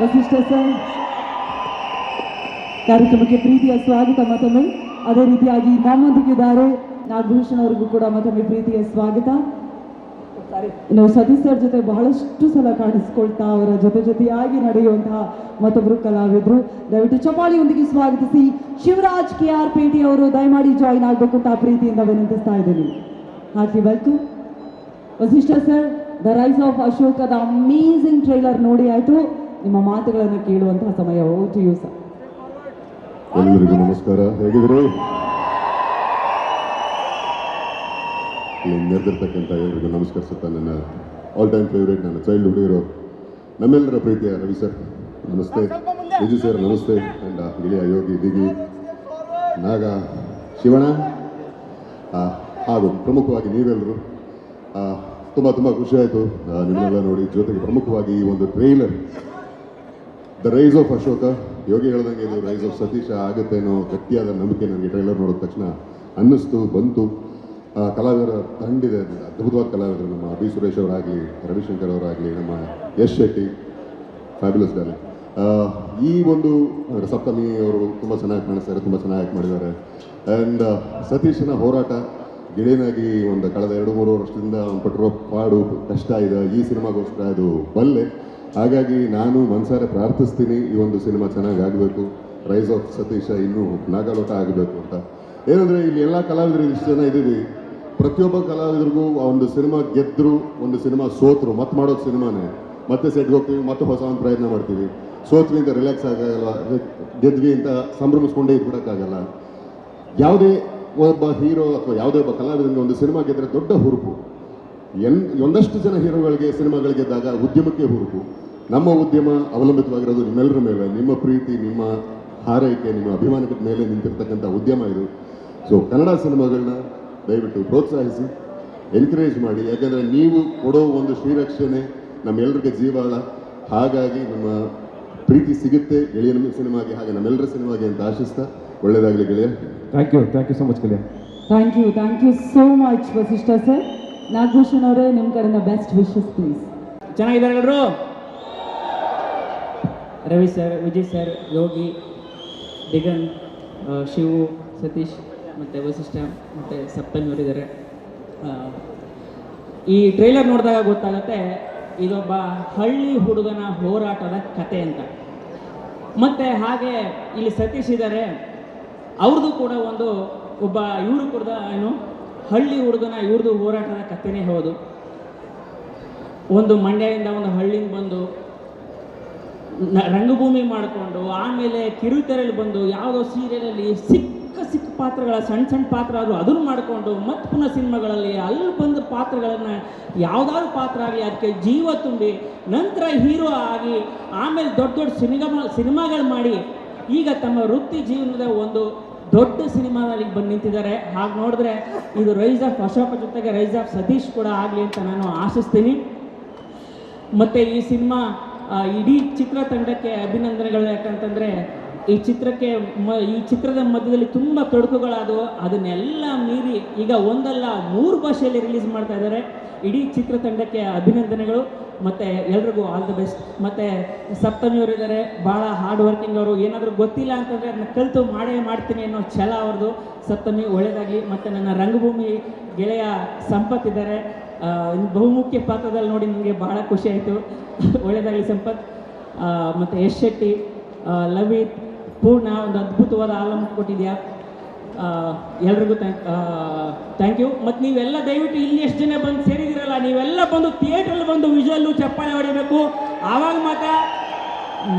Vasishtha sir ಕಾರ್ಯಕ್ರಮಕ್ಕೆ ಪ್ರೀತಿಯ ಸ್ವಾಗತ ಮತ್ತೊಮ್ಮೆ. ಅದೇ ರೀತಿಯಾಗಿ ನಮ್ಮೊಂದಿಗಿದ್ದಾರೆ ನಾಗಭೂಷಣ್ ಅವರಿಗೂ ಕೂಡ ಮತ್ತೊಮ್ಮೆ ಪ್ರೀತಿಯ ಸ್ವಾಗತ. ಇನ್ನು ಸತೀಶ್ ಸರ್ ಜೊತೆ ಬಹಳಷ್ಟು ಸಲ ಕಾಣಿಸ್ಕೊಳ್ತಾ ಅವರ ಜೊತೆಯಾಗಿ ನಡೆಯುವಂತಹ ಮತ್ತೊಬ್ಬರು ಕಲಾವಿದರು. ದಯವಿಟ್ಟು ಚಪಾಳಿಯೊಂದಿಗೆ ಸ್ವಾಗತಿಸಿ ಶಿವರಾಜ್ KR ಪೇಟಿ ಅವರು ದಯಮಾಡಿ ಜಾಯಿನ್ ಆಗಬೇಕು ಅಂತ ಪ್ರೀತಿಯಿಂದ ವಿನಂತಿಸ್ತಾ ಇದ್ದೀನಿ. ಹಾಕಿ welcome. Vasishta sir, the rise of ಅಶೋಕದ ಅಮೇಸಿಂಗ್ ಟ್ರೈಲರ್ ನೋಡಿ ಆಯ್ತು, ನಿಮ್ಮ ಮಾತುಗಳನ್ನು ಕೇಳುವಂತಹ ಸಮಯ. Over to you sir. ಎಲ್ಲರಿಗೂ ನಮಸ್ಕಾರ. ಹೇಗಿದ್ರು? ನೆರೆದಿರ್ತಕ್ಕಂಥ ಎಲ್ಲರಿಗೂ ನಮಸ್ಕರಿಸುತ್ತಾ ನನ್ನ ಆಲ್ ಟೈಮ್ ಫೇವ್ರೇಟ್, ನನ್ನ ಚೈಲ್ಡ್ಹುಡ್ ಹೀರೋ, ನಮ್ಮೆಲ್ಲರ ಪ್ರೀತಿಯ ರವಿ ಸರ್ ನಮಸ್ತೆ, ವಿಜಯ್ ಸರ್ ನಮಸ್ತೆ, ಅಂಡ್ ಗೆಳೆಯ ಯೋಗಿ ದಿಗಿ ನಾಗ ಶಿವಣ್ಣ ಹಾಗೂ ಪ್ರಮುಖವಾಗಿ ನೀವೆಲ್ಲರೂ ತುಂಬ ತುಂಬ ಖುಷಿಯಾಯಿತು ನಿಮ್ಮೆಲ್ಲ ನೋಡಿ. ಜೊತೆಗೆ ಪ್ರಮುಖವಾಗಿ ಈ ಒಂದು trailer the rise of Ashoka, Yogi ಹೇಳ್ದಂಗೆ ಇದು ರೈಸ್ ಆಫ್ ಸತೀಶ ಆಗುತ್ತೆ ಅನ್ನೋ ಗಟ್ಟಿಯಾದ ನಂಬಿಕೆ ನನಗೆ ಟ್ರೈಲರ್ ನೋಡಿದ ತಕ್ಷಣ ಅನ್ನಿಸ್ತು, ಬಂತು. ಕಲಾವಿದರ ತಂಡಿದೆ, ಅದ್ಭುತವಾದ ಕಲಾವಿದರು, ನಮ್ಮ ಅಭಿ ಸುರೇಶ್ ಅವರಾಗಲಿ, ರವಿಶಂಕರ್ ಅವರಾಗಲಿ, ನಮ್ಮ ಯಶ್ ಶೆಟ್ಟಿ, ಫ್ಯಾಬ್ಯುಲಸ್ ಡ್ಯಾಲಿ. ಈ ಒಂದು ಸಪ್ತಮಿ ಅವರು ತುಂಬ ಚೆನ್ನಾಗಿ ಕಾಣಿಸ್ತಾರೆ, ತುಂಬ ಚೆನ್ನಾಗಿ ಮಾಡಿದ್ದಾರೆ. ಆ್ಯಂಡ್ ಸತೀಶನ ಹೋರಾಟ ಗೆಳೆಯನಾಗಿ ಒಂದು ಕಳೆದ 2-3 ವರ್ಷದಿಂದ ಪಟ್ಟಿರೋ ಪಾಡು ಕಷ್ಟ ಇದೆ. ಈ ಸಿನಿಮಾಗೋಸ್ಕರ ಅದು ಬಲ್ಲೆ. ಹಾಗಾಗಿ ನಾನು ಮನಸಾರೆ ಪ್ರಾರ್ಥಿಸ್ತೀನಿ ಈ ಒಂದು ಸಿನಿಮಾ ಚೆನ್ನಾಗಿ ಆಗಬೇಕು, ರೈಸ್ ಆಫ್ ಸತೀಶ ಇನ್ನೂ ನಾಗಾಲೋಟ ಆಗಬೇಕು ಅಂತ. ಏನಂದರೆ ಇಲ್ಲಿ ಎಲ್ಲ ಕಲಾವಿದರು ಇಷ್ಟು ಜನ ಇದ್ದೀವಿ, ಪ್ರತಿಯೊಬ್ಬ ಕಲಾವಿದರಿಗೂ ಆ ಒಂದು ಸಿನಿಮಾ ಗೆದ್ದರು, ಒಂದು ಸಿನಿಮಾ ಸೋತರು, ಮತ್ತೆ ಮಾಡೋದು ಸಿನಿಮಾನೇ, ಮತ್ತೆ ಸೆಟ್ಗೆ ಹೋಗ್ತೀವಿ, ಮತ್ತೆ ಹೊಸ ಒಂದು ಪ್ರಯತ್ನ ಮಾಡ್ತೀವಿ. ಸೋತ್ವಿ ಅಂತ ರಿಲ್ಯಾಕ್ಸ್ ಆಗೋಲ್ಲ, ಗೆದ್ವಿ ಅಂತ ಸಂಭ್ರಮಿಸ್ಕೊಂಡೇ ಇದ್ಬಿಡೋಕ್ಕಾಗಲ್ಲ. ಯಾವುದೇ ಒಬ್ಬ ಹೀರೋ ಅಥವಾ ಯಾವುದೇ ಒಬ್ಬ ಕಲಾವಿದನಿಗೆ ಒಂದು ಸಿನಿಮಾ ಗೆದ್ದರೆ ದೊಡ್ಡ ಹುರುಪು. ಒಂದಷ್ಟು ಜನ ಹೀರೋಗಳಿಗೆ ಸಿನಿಮಾಗಳು ಗೆದ್ದಾಗ ಉದ್ಯಮಕ್ಕೆ ಹುರುಪು. ನಮ್ಮ ಉದ್ಯಮ ಅವಲಂಬಿತವಾಗಿರೋದು ನಿಮ್ಮೆಲ್ಲರ ಮೇಲೆ, ನಿಮ್ಮ ಪ್ರೀತಿ, ನಿಮ್ಮ ಹಾರೈಕೆ, ನಿಮ್ಮ ಅಭಿಮಾನದ ಮೇಲೆ ನಿಂತಿರ್ತಕ್ಕಂಥ ಉದ್ಯಮ ಇದು. ಸೊ ಕನ್ನಡ ಸಿನಿಮಾಗಳನ್ನ ದಯವಿಟ್ಟು ಪ್ರೋತ್ಸಾಹಿಸಿ, ಎನ್ಕರೇಜ್ ಮಾಡಿ. ಯಾಕಂದರೆ ನೀವು ಕೊಡೋ ಒಂದು ಶ್ರೀರಕ್ಷಣೆ ನಮ್ಮೆಲ್ಲರಿಗೆ ಜೀವಾಳ. ಹಾಗಾಗಿ ನಮ್ಮ ಪ್ರೀತಿ ಸಿಗುತ್ತೆ ಗೆಳೆಯ ಸಿನಿಮಾಗೆ, ಹಾಗೆ ನಮ್ಮೆಲ್ಲರ ಸಿನಿಮಾಗೆ ಅಂತ ಆಶಿಸ್ತಾ ಒಳ್ಳೆಯದಾಗಲಿ ಗೆಳೆಯ. ಥ್ಯಾಂಕ್ ಯು ಸೊ ಮಚ್ ಗೆಳೆಯ. Thank you so much Vasishtha sir. Nagabhushan ಅವರೇ, ನಿಮ್ಮ ಕಡೆಯಿಂದ ಬೆಸ್ಟ್ ವಿಶಸ್ ಪ್ಲೀಸ್. ಚೆನ್ನಾಗಿದ್ದಾರೆ ಎಲ್ಲರೂ? ರವಿ ಸರ್, ವಿಜಯ್ ಸರ್, ಯೋಗಿ, ದಿಗನ್, ಶಿವು, ಸತೀಶ್ ಮತ್ತು ವಸಿಷ್ಠ ಮತ್ತು ಸಪ್ತಮಿ ಅವರಿದ್ದಾರೆ. ಈ ಟ್ರೈಲರ್ ನೋಡಿದಾಗ ಗೊತ್ತಾಗುತ್ತೆ ಇದೊಬ್ಬ ಹಳ್ಳಿ ಹುಡುಗನ ಹೋರಾಟದ ಕತೆ ಅಂತ. ಮತ್ತು ಹಾಗೆ ಇಲ್ಲಿ ಸತೀಶ್ ಇದ್ದಾರೆ, ಅವ್ರದ್ದು ಕೂಡ ಒಬ್ಬ ಇವರು ಕೂಡ ಹಳ್ಳಿ ಹುಡುಗನ ಇವ್ರದ್ದು ಹೋರಾಟದ ಕಥೆನೇ ಹೌದು. ಒಂದು ಮಂಡ್ಯದಿಂದ ಒಂದು ಹಳ್ಳಿಗೆ ಬಂದು ರಂಗಭೂಮಿ ಮಾಡಿಕೊಂಡು ಆಮೇಲೆ ಕಿರುತೆರೆಯಲ್ಲಿ ಬಂದು ಯಾವುದೋ ಸೀರಿಯಲಲ್ಲಿ ಸಿಕ್ಕ ಪಾತ್ರಗಳ ಸಣ್ಣ ಪಾತ್ರ ಆದರೂ ಅದನ್ನು ಮಾಡಿಕೊಂಡು ಮತ್ತೆ ಪುನಃ ಸಿನಿಮಾಗಳಲ್ಲಿ ಅಲ್ಲಿ ಬಂದ ಪಾತ್ರಗಳನ್ನು ಯಾವುದಾದ್ರು ಪಾತ್ರ ಆಗಲಿ ಅದಕ್ಕೆ ಜೀವ ತುಂಬಿ ನಂತರ ಹೀರೋ ಆಗಿ ಆಮೇಲೆ ದೊಡ್ಡ ಸಿನಿಮಾಗಳು ಮಾಡಿ ಈಗ ತಮ್ಮ ವೃತ್ತಿ ಜೀವನದ ಒಂದು ದೊಡ್ಡ ಸಿನಿಮಾದಲ್ಲಿ ಬಂದು ನಿಂತಿದ್ದಾರೆ. ಹಾಗೆ ನೋಡಿದ್ರೆ ಇದು ರೈಸ್ ಆಫ್ ಅಶೋಕ ಜೊತೆಗೆ ರೈಸ್ ಆಫ್ ಸತೀಶ್ ಕೂಡ ಆಗಲಿ ಅಂತ ನಾನು ಆಶಿಸ್ತೀನಿ. ಮತ್ತು ಈ ಸಿನಿಮಾ ಇಡೀ ಚಿತ್ರತಂಡಕ್ಕೆ ಅಭಿನಂದನೆಗಳು. ಯಾಕಂತಂದರೆ ಈ ಚಿತ್ರದ ಮಧ್ಯದಲ್ಲಿ ತುಂಬ ತೊಡಕುಗಳಾದವು, ಅದನ್ನೆಲ್ಲ ಮೀರಿ ಈಗ ಒಂದಲ್ಲ 3 ಭಾಷೆಯಲ್ಲಿ ರಿಲೀಸ್ ಮಾಡ್ತಾ ಇದ್ದಾರೆ. ಇಡೀ ಚಿತ್ರತಂಡಕ್ಕೆ ಅಭಿನಂದನೆಗಳು ಮತ್ತು ಎಲ್ರಿಗೂ ಆಲ್ ದ ಬೆಸ್ಟ್. ಮತ್ತು ಸಪ್ತಮಿ ಅವರಿದ್ದಾರೆ, ಭಾಳ ಹಾರ್ಡ್ ವರ್ಕಿಂಗ್ ಅವರು. ಏನಾದರೂ ಗೊತ್ತಿಲ್ಲ ಅಂತಂದರೆ ಅದನ್ನ ಕಲಿತು ಮಾಡ್ತೀನಿ ಅನ್ನೋ ಛಲ ಅವ್ರದ್ದು. ಸಪ್ತಮಿ ಒಳ್ಳೆಯದಾಗಲಿ. ಮತ್ತು ನನ್ನ ರಂಗಭೂಮಿ ಗೆಳೆಯ ಸಂಪತ್ ಇದ್ದಾರೆ, ಬಹುಮುಖ್ಯ ಪಾತ್ರದಲ್ಲಿ ನೋಡಿ ನನಗೆ ಬಹಳ ಖುಷಿ ಆಯಿತು. ಒಳ್ಳೆಯದಾಗಲಿ ಸಂಪತ್. ಮತ್ತು ಯಶ್ ಶೆಟ್ಟಿ, ಲವಿತ್, ಪೂರ್ಣ, ಒಂದು ಅದ್ಭುತವಾದ ಆಲಮ್ ಕೊಟ್ಟಿದ್ಯಾ. ಎಲ್ರಿಗೂ ಥ್ಯಾಂಕ್ ಯು. ಮತ್ತು ನೀವೆಲ್ಲ ದಯವಿಟ್ಟು ಇಲ್ಲಿ ಎಷ್ಟು ಜನ ಬಂದು ಸೇರಿದಿರಲ್ಲ, ನೀವೆಲ್ಲ ಬಂದು ಥಿಯೇಟ್ರಲ್ಲಿ ಬಂದು ವಿಜುವಲ್ಲು ಚಪ್ಪಾಳೆ ಹೊಡಿಬೇಕು. ಆವಾಗ ಮಾತ್ರ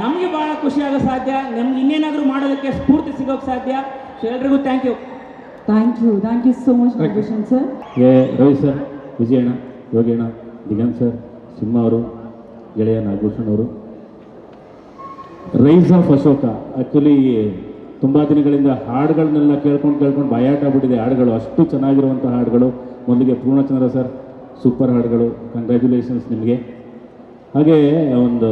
ನಮಗೆ ಭಾಳ ಖುಷಿ ಆಗೋ ಸಾಧ್ಯ, ನಮ್ಗೆ ಇನ್ನೇನಾದರೂ ಮಾಡೋದಕ್ಕೆ ಸ್ಫೂರ್ತಿ ಸಿಗೋಕ್ಕೆ ಸಾಧ್ಯ. ಸೊ ಎಲ್ರಿಗೂ thank you so much Nagabhushan sir. Ravi sir, Vijayanna, Yoganna, Diganth sir, Simha ಅವರು, ಗೆಳೆಯ ನಾಗಭೂಷಣ್ ಅವರು. ರೈಸ್ ಆಫ್ ಅಶೋಕ ಆ್ಯಕ್ಚುಲಿ ತುಂಬ ದಿನಗಳಿಂದ ಹಾಡುಗಳನ್ನೆಲ್ಲ ಕೇಳ್ಕೊಂಡು ಬಾಯಾಟ ಆಗ್ಬಿಟ್ಟಿದೆ. ಹಾಡುಗಳು ಅಷ್ಟು ಚೆನ್ನಾಗಿರುವಂಥ ಹಾಡುಗಳು. ಮೊದಲಿಗೆ ಪೂರ್ಣಚಂದ್ರ ಸರ್, ಸೂಪರ್ ಹಾಡುಗಳು, ಕಂಗ್ರ್ಯಾಚುಲೇಷನ್ಸ್ ನಿಮಗೆ. ಹಾಗೆ ಒಂದು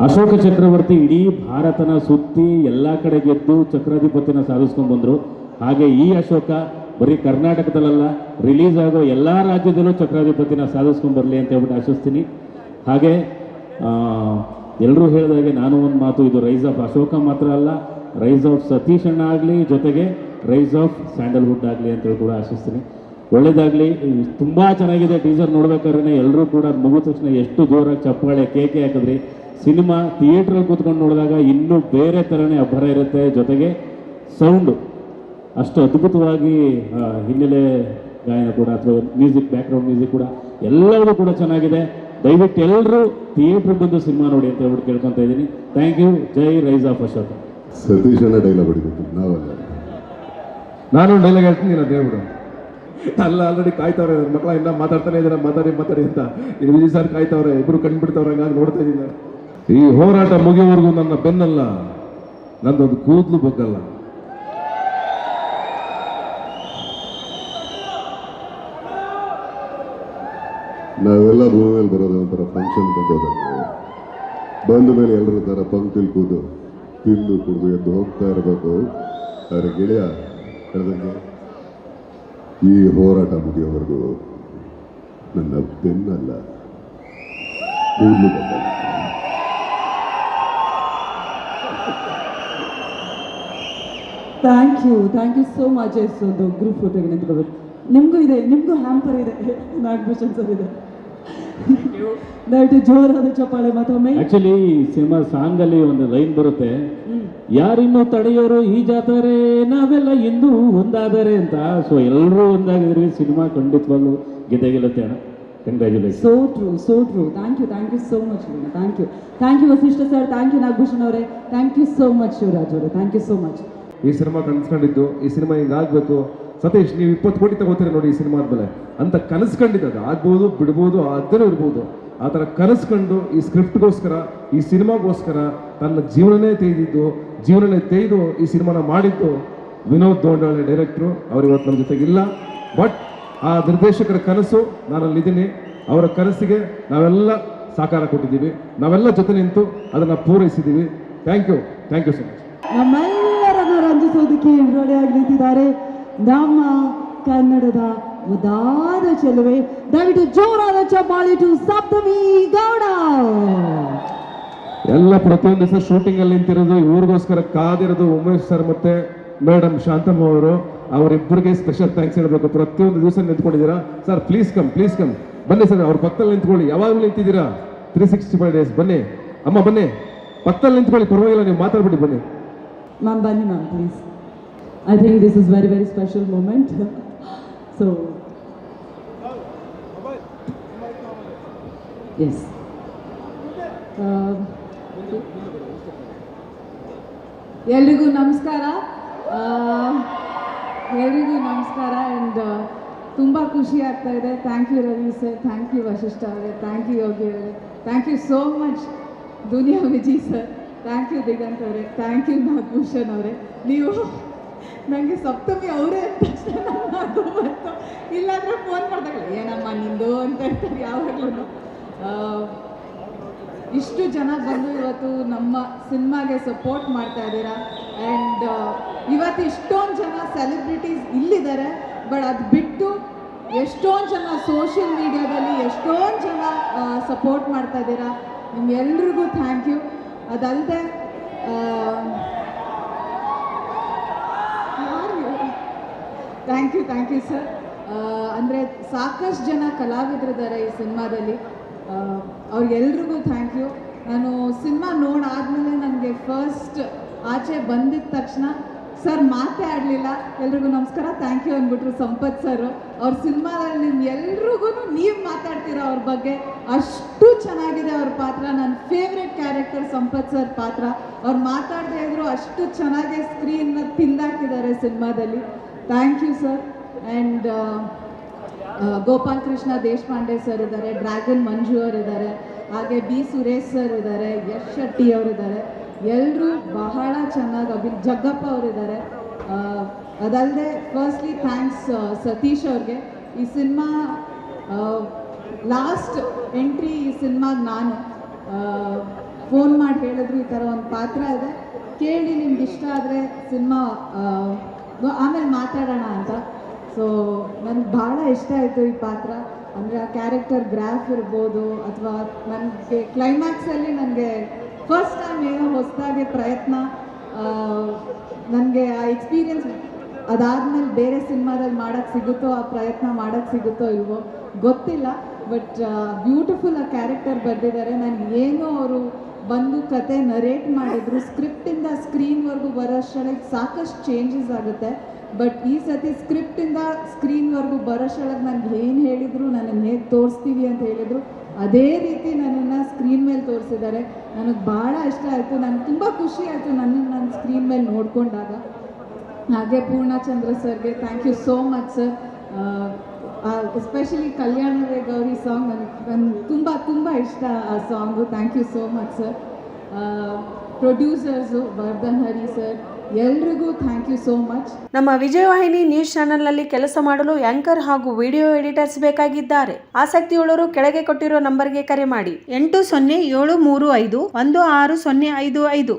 ಅಶೋಕ ಚಕ್ರವರ್ತಿ ಇಡೀ ಭಾರತನ ಸುತ್ತಿ ಎಲ್ಲ ಕಡೆ ಗೆದ್ದು ಚಕ್ರಾಧಿಪತಿನ ಸಾಧಿಸ್ಕೊಂಡು ಬಂದರು. ಹಾಗೆ ಈ ಅಶೋಕ ಬರೀ ಕರ್ನಾಟಕದಲ್ಲ, ರಿಲೀಸ್ ಆಗೋ ಎಲ್ಲ ರಾಜ್ಯದಲ್ಲೂ ಚಕ್ರಾಧಿಪತಿನ ಸಾಧಿಸ್ಕೊಂಡು ಬರಲಿ ಅಂತ ಹೇಳ್ಬಿಟ್ಟು ಆಶಿಸ್ತೀನಿ. ಹಾಗೆ ಎಲ್ಲರೂ ಹೇಳಿದಾಗೆ ನಾನು ಒಂದು ಮಾತು, ಇದು ರೈಸ್ ಆಫ್ ಅಶೋಕ ಮಾತ್ರ ಅಲ್ಲ, ರೈಸ್ ಆಫ್ ಸತೀಶ್ ಅಣ್ಣ ಆಗಲಿ, ಜೊತೆಗೆ ರೈಸ್ ಆಫ್ ಸ್ಯಾಂಡಲ್ವುಡ್ ಆಗಲಿ ಅಂತೇಳಿ ಕೂಡ ಆಶಿಸ್ತೀನಿ. ಒಳ್ಳೇದಾಗಲಿ. ತುಂಬ ಚೆನ್ನಾಗಿದೆ. ಟೀಸರ್ ನೋಡ್ಬೇಕಾದ್ರೆ ಎಲ್ಲರೂ ಕೂಡ ಮುಗಿದ ತಕ್ಷಣ ಎಷ್ಟು ಜೋರಾಗಿ ಚಪ್ಪಾಳೆ ಕೇಕೆ ಹಾಕಿದ್ರಿ. ಸಿನಿಮಾ ಥಿಯೇಟ್ರಲ್ಲಿ ಕೂತ್ಕೊಂಡು ನೋಡಿದಾಗ ಇನ್ನೂ ಬೇರೆ ಥರನೇ ಅಬ್ಬರ ಇರುತ್ತೆ. ಜೊತೆಗೆ ಸೌಂಡು ಅಷ್ಟು ಅದ್ಭುತವಾಗಿ ಹಿನ್ನೆಲೆ ಗಾಯನ ಕೂಡ ಅಥವಾ ಮ್ಯೂಸಿಕ್, ಬ್ಯಾಕ್ಗ್ರೌಂಡ್ ಮ್ಯೂಸಿಕ್ ಕೂಡ ಎಲ್ಲವೂ ಕೂಡ ಚೆನ್ನಾಗಿದೆ. ದಯವಿಟ್ಟು ಎಲ್ಲರೂ ಥಿಯೇಟ್ರ್ ಬಂದು ಸಿನಿಮಾ ನೋಡಿ ಅಂತ ಹೇಳ್ಬಿಟ್ಟು ಕೇಳ್ಕೊತಾ ಇದ್ದೀನಿ. Thank you. Jai rise of Ashoka. Satish ಅಣ್ಣ ಡೈಲಾಗ್ ಹೊಡಿಬೇಕು, ನಾವಲ್ಲ. ನಾನು ಡೈಲಾಗ್ ಹೇಳ್ತೀನಿ, ನೀನು ದೇವ್ರು ಅಲ್ಲ. ಆಲ್ರೆಡಿ ಕಾಯ್ತವ್ರೆ ಮಕ್ಕಳ, ಇನ್ನ ಮಾತಾಡ್ತಾನೆ ಇದ್ದಾರೆ, ಮಾತಾಡಿ ಅಂತ. ಇದು ವಿಜಯ್ ಸರ್ ಕಾಯ್ತವ್ರೆ, ಇಬ್ರು ಕಂಡುಬಿಡ್ತವ್ರೆ. ಹಂಗಾಗಿ ನೋಡ್ತಾ ಇದ್ದೀನಿ. ಈ ಹೋರಾಟ ಮುಗಿಯುವವರೆಗೂ ನನ್ನ ಬೆನ್ನಲ್ಲ, ನಂದೊಂದು ಕೂದಲು ಬಗ್ಗಲ್ಲ. ನಾವೆಲ್ಲ ಭೂಮಿಯಲ್ಲಿ ಬರೋದು ಒಂಥರ ಫಂಕ್ಷನ್ ಬಂದೋದಂಗೆ, ಬಂದ ಮೇಲೆ ಎಲ್ಲರ ಥರ ಪಂಕ್ತಿಲ್ ಕೂದು ತಿಂದು ಕುಡಿದು ಎದ್ದು ಹೋಗ್ತಾ ಇರಬೇಕು. ಆದರೆ ಗೆಳೆಯ ಹೇಳ್ದಂಗೆ ಈ ಹೋರಾಟ ಮುಗಿಯೋವರೆಗೂ ನನ್ನ ಬೆನ್ನಲ್ಲ, ಕೂದಲು ಬಗ್ಗಲ್ಲ. Thank you so much. ಒಂದು ಗ್ರೂಪ್ ಫೋಟೋಗೆ ನಿಂತ್ಕೋಬೇಕು. ನಿಮಗೂ ಹ್ಯಾಂಪರ್ ಇದೆ, ನಾಗಭೂಷಣ್ ಸರ್ ಇದೆ. ದಯವಿಟ್ಟು ಜೋರಾದ ಚಪ್ಪಾಳೆ ಮತ್ತೊಮ್ಮೆ. ಆಕ್ಚುಲಿ ಸಿನಿಮಾ ಸಾಂಗ್ ಅಲ್ಲಿ ಒಂದು ಲೈನ್ ಬರುತ್ತೆ, ಯಾರಿನ್ನೂ ತಡೆಯೋರು ಈ ಜಾತಾರೆ ನಾವೆಲ್ಲ ಇಂದು ಒಂದಾದರೆ ಅಂತ. ಸೊ ಎಲ್ಲರೂ ಒಂದಾಗಿದ್ರಿ, ಸಿನಿಮಾ ಖಂಡಿತವಾಗ್ಲೂ ಗೆದ್ದೆ ಅಣ್ಣ. Congratulation. So true. Thank you so much. Thank you Vasishta sir, thank you Nagabhushan ಅವರೇ, thank you so much Shivaraj ಅವರೇ, ಥ್ಯಾಂಕ್ ಯು ಸೋ ಮಚ್. ಈ ಸಿನಿಮಾ ಕನ್ಸ್ಕೊಂಡಿದ್ದು, ಈ ಸಿನಿಮಾ ಹಿಂಗಾಗಬೇಕು. ಸತೀಶ್, ನೀವು 20 ಕೋಟಿ ತಗೋತೀರಿ ನೋಡಿ ಈ ಸಿನಿಮಾ ಆದ್ಮೇಲೆ ಅಂತ ಕನಸ್ಕೊಂಡಿದ್ದಾಗ ಆಗ್ಬೋದು, ಬಿಡ್ಬೋದು, ಅದನ್ನು ಇರ್ಬೋದು. ಆ ಥರ ಕನಸ್ಕೊಂಡು ಈ ಸ್ಕ್ರಿಪ್ಟ್ಗೋಸ್ಕರ, ಈ ಸಿನಿಮಾಗೋಸ್ಕರ ತನ್ನ ಜೀವನನೇ ತೆಗೆದು ಈ ಸಿನಿಮಾನ ಮಾಡಿದ್ದು ವಿನೋದ್ ದೋಂಡಾಳೆ ಡೈರೆಕ್ಟ್ರು. ಅವ್ರು ಇವತ್ತು ನಮ್ಮ ಜೊತೆಗಿಲ್ಲ. ಬಟ್ ಆ ನಿರ್ದೇಶಕರ ಕನಸು ನಾನಲ್ಲಿದ್ದೀನಿ. ಅವರ ಕನಸಿಗೆ ನಾವೆಲ್ಲ ಸಾಕಾರ ಕೊಟ್ಟಿದ್ದೀವಿ, ನಾವೆಲ್ಲ ಜೊತೆ ನಿಂತು ಅದನ್ನು ಪೂರೈಸಿದ್ದೀವಿ. Thank you so much. ನಮ್ಮೆಲ್ಲರನ್ನು ರಂಜಿಸೋದಕ್ಕೆ ರೆಡಿಯಾಗಿ ನಿಂತಿದ್ದಾರೆ ನಮ್ಮ ಕನ್ನಡದ ಮುದ್ದಾದ ಚೆಲುವೆ. ದಯವಿಟ್ಟು ಜೋರಾದ ಚಪ್ಪಾಳೆ ಟು ಸಪ್ತಮಿ ಗೌಡ. ಎಲ್ಲ ಪ್ರತಿಯೊಂದು ದಿವಸ ಶೂಟಿಂಗ್ ಅಲ್ಲಿ ನಿಂತಿರೋದು, ಇವ್ರಿಗೋಸ್ಕರ ಕಾದಿರೋದು ಉಮೇಶ್ ಸರ್ ಮತ್ತೆ ಮೇಡಮ್ ಶಾಂತಮ್ಮ ಅವರು. ಅವರಿಬ್ಬರಿಗೆ ಸ್ಪೆಷಲ್ ಥ್ಯಾಂಕ್ಸ್ ಹೇಳಬೇಕು. ಪ್ರತಿಯೊಂದು ದಿವಸ ನಿಂತ್ಕೊಂಡಿದ್ದೀರಾ ಸರ್. ಪ್ಲೀಸ್ ಕಮ್ ಬನ್ನಿ ಸರ್. ಅವ್ರ ಪಕ್ಕದಲ್ಲಿ ನಿಂತ್ಕೊಳ್ಳಿ. ಯಾವಾಗಲೂ ನಿಂತಿದ್ದೀರಾ 365 ಡೇಸ್. ಬನ್ನಿ ಅಮ್ಮ, ಬನ್ನಿ ಪಕ್ಕದಲ್ಲಿ ನಿಂತ್ಕೊಳ್ಳಿ, ಪರವಾಗಿಲ್ಲ, ನೀವು ಮಾತಾಡ್ಬಿಡಿ, ಬನ್ನಿ ಮ್ಯಾಮ್. ಬನ್ನಿ ma'am, please. I think this is very special moment. So, yes. ಎಲ್ರಿಗೂ ನಮಸ್ಕಾರ. ಆ್ಯಂಡ್ ತುಂಬ ಖುಷಿ ಆಗ್ತಾ ಇದೆ. Thank you Ravi sir, thank you Vashishtha ಅವರೇ, ಥ್ಯಾಂಕ್ ಯು ಯೋಗಿ ಅವರೇ, thank you so much Duniya Vijay sir, thank you Digant ಅವರೇ, ಥ್ಯಾಂಕ್ ಯು ನಾಗಭೂಷಣ್ ಅವರೇ. ನೀವು ನನಗೆ ಸಪ್ತಮಿ ಅವರೇ ಅಂತ ತಕ್ಷಣ ಅದು ಬಂತು. ಇಲ್ಲಾಂದರೆ ಫೋನ್ ಮಾಡಿದಾಗ ಏನಮ್ಮ ನಿಂದು ಅಂತ ಇರ್ತಾರೆ ಯಾವಾಗಲೂ. ಇಷ್ಟು ಜನ ಬಂದು ಇವತ್ತು ನಮ್ಮ ಸಿನಿಮಾಗೆ ಸಪೋರ್ಟ್ ಮಾಡ್ತಾ ಇದ್ದೀರಾ. ಆ್ಯಂಡ್ ಇವತ್ತು ಇಷ್ಟೊಂದು ಜನ ಸೆಲೆಬ್ರಿಟೀಸ್ ಇಲ್ಲಿದ್ದಾರೆ. ಬಟ್ ಅದು ಬಿಟ್ಟು ಎಷ್ಟೊಂದು ಜನ ಸೋಷಿಯಲ್ ಮೀಡಿಯಾದಲ್ಲಿ ಎಷ್ಟೊಂದು ಜನ ಸಪೋರ್ಟ್ ಮಾಡ್ತಾ ಇದ್ದೀರಾ. ನಿಮ್ಗೆಲ್ರಿಗೂ ಥ್ಯಾಂಕ್ ಯು. ಅದಲ್ಲದೆ ಥ್ಯಾಂಕ್ ಯು ಸರ್. ಅಂದರೆ ಸಾಕಷ್ಟು ಜನ ಕಲಾವಿದರಿದ್ದಾರೆ ಈ ಸಿನಿಮಾದಲ್ಲಿ. ಅವ್ರಿಗೆಲ್ರಿಗೂ ಥ್ಯಾಂಕ್ ಯು. ನಾನು ಸಿನಿಮಾ ನೋಡಾದ್ಮೇಲೆ ನನಗೆ ಫಸ್ಟ್ ಆಚೆ ಬಂದಿದ್ದ ತಕ್ಷಣ ಸರ್ ಮಾತೇ ಆಡಲಿಲ್ಲ. ಎಲ್ರಿಗೂ ನಮಸ್ಕಾರ, ಥ್ಯಾಂಕ್ ಯು ಅಂದ್ಬಿಟ್ರು ಸಂಪತ್ ಸರ್. ಅವ್ರ ಸಿನಿಮಾದಲ್ಲಿ ಎಲ್ರಿಗೂ ನೀವು ಮಾತಾಡ್ತೀರಾ ಅವ್ರ ಬಗ್ಗೆ. ಅಷ್ಟು ಚೆನ್ನಾಗಿದೆ ಅವ್ರ ಪಾತ್ರ. ನನ್ನ ಫೇವ್ರೆಟ್ ಕ್ಯಾರೆಕ್ಟರ್ ಸಂಪತ್ ಸರ್ ಪಾತ್ರ. ಅವ್ರು ಮಾತಾಡದೇ ಇದ್ರು ಅಷ್ಟು ಚೆನ್ನಾಗಿ ಸ್ಕ್ರೀನ್ನ ತಿಂದಾಕಿದ್ದಾರೆ ಸಿನಿಮಾದಲ್ಲಿ. Thank you sir. And Gopal Krishna Deshpande sir ಇದ್ದಾರೆ, ಡ್ರ್ಯಾಗನ್ ಮಂಜು ಅವರಿದ್ದಾರೆ, ಹಾಗೆ ಬಿ ಸುರೇಶ್ ಸರ್ ಇದ್ದಾರೆ, ಯಶ್ ಶೆಟ್ಟಿ ಅವರಿದ್ದಾರೆ. ಎಲ್ಲರೂ ಬಹಳ ಚೆನ್ನಾಗಿ ಜಗ್ಗಪ್ಪ ಅವರಿದ್ದಾರೆ. ಅದಲ್ಲದೆ ಫಸ್ಟ್ಲಿ ಥ್ಯಾಂಕ್ಸ್ ಸತೀಶ್ ಅವ್ರಿಗೆ. ಈ ಸಿನಿಮಾ ಲಾಸ್ಟ್ ಎಂಟ್ರಿ ಈ ಸಿನಿಮಾಗೆ ನಾನು ಫೋನ್ ಮಾಡಿ ಹೇಳಿದ್ರು ಈ ಥರ ಒಂದು ಪಾತ್ರ ಇದೆ, ಕೇಳಿ ನಿಮ್ಗೆ ಇಷ್ಟ ಆದರೆ ಸಿನಿಮಾ ಆಮೇಲೆ ಮಾತಾಡೋಣ ಅಂತ. ಸೊ ನನಗೆ ಭಾಳ ಇಷ್ಟ ಆಯಿತು ಈ ಪಾತ್ರ. ಅಂದರೆ ಆ ಕ್ಯಾರೆಕ್ಟರ್ ಗ್ರಾಫ್ ಇರ್ಬೋದು ಅಥವಾ ನನಗೆ ಕ್ಲೈಮ್ಯಾಕ್ಸಲ್ಲಿ ನನಗೆ ಫಸ್ಟ್ ಟೈಮ್ ಏನೋ ಹೊಸದಾಗಿ ಪ್ರಯತ್ನ, ನನಗೆ ಆ ಎಕ್ಸ್ಪೀರಿಯನ್ಸ್ ಅದಾದಮೇಲೆ ಬೇರೆ ಸಿನಿಮಾದಲ್ಲಿ ಮಾಡೋಕ್ಕೆ ಸಿಗುತ್ತೋ, ಆ ಪ್ರಯತ್ನ ಮಾಡೋಕ್ಕೆ ಸಿಗುತ್ತೋ ಇಲ್ವೋ ಗೊತ್ತಿಲ್ಲ. ಬಟ್ ಬ್ಯೂಟಿಫುಲ್ ಆ ಕ್ಯಾರೆಕ್ಟರ್ ಬರೆದಿದ್ದಾರೆ. ನನಗೆ ಏನೋ ಅವರು ಬಂದು ಕತೆ ನರೇಟ್ ಮಾಡಿದ್ರು, ಸ್ಕ್ರಿಪ್ಟಿಂದ ಸ್ಕ್ರೀನ್ವರೆಗೂ ಬರೋಷ್ಟೊಳಗೆ ಸಾಕಷ್ಟು ಚೇಂಜಸ್ ಆಗುತ್ತೆ. ಬಟ್ ಈ ಸತಿ ಸ್ಕ್ರಿಪ್ಟಿಂದ ಸ್ಕ್ರೀನ್ವರೆಗೂ ಬರೋಷ್ಟೊಳಗೆ ನನಗೆ ಏನು ಹೇಳಿದರು, ನನ್ನನ್ನು ಹೇಗೆ ತೋರಿಸ್ತೀವಿ ಅಂತ ಹೇಳಿದರು, ಅದೇ ರೀತಿ ನನ್ನನ್ನು ಸ್ಕ್ರೀನ್ ಮೇಲೆ ತೋರಿಸಿದ್ದಾರೆ. ನನಗೆ ಭಾಳ ಇಷ್ಟ ಆಯಿತು. ನನಗೆ ತುಂಬ ಖುಷಿ ಆಯಿತು ನನ್ನನ್ನು ನಾನು ಸ್ಕ್ರೀನ್ ಮೇಲೆ ನೋಡಿಕೊಂಡಾಗ. ಹಾಗೆ ಪೂರ್ಣಚಂದ್ರ ಸರ್ಗೆ thank you so much sir. Especially Kalyanave Gowri song ನನಗೆ ತುಂಬ ತುಂಬ ಇಷ್ಟ ಆ song. Thank you so much sir. Producers Vardhan Hari sir, ಎಲ್ರಿಗೂ ಥ್ಯಾಂಕ್ ಯು ಸೋ ಮಚ್. ನಮ್ಮ ವಿಜಯವಾಹಿನಿ ನ್ಯೂಸ್ ಚಾನೆಲ್ನಲ್ಲಿ ಕೆಲಸ ಮಾಡಲು ಆಂಕರ್ ಹಾಗೂ ವಿಡಿಯೋ ಎಡಿಟರ್ಸ್ ಬೇಕಾಗಿದ್ದಾರೆ. ಆಸಕ್ತಿಯುಳ್ಳವರು ಕೆಳಗೆ ಕೊಟ್ಟಿರೋ ನಂಬರ್ಗೆ ಕರೆ ಮಾಡಿ 8073516055.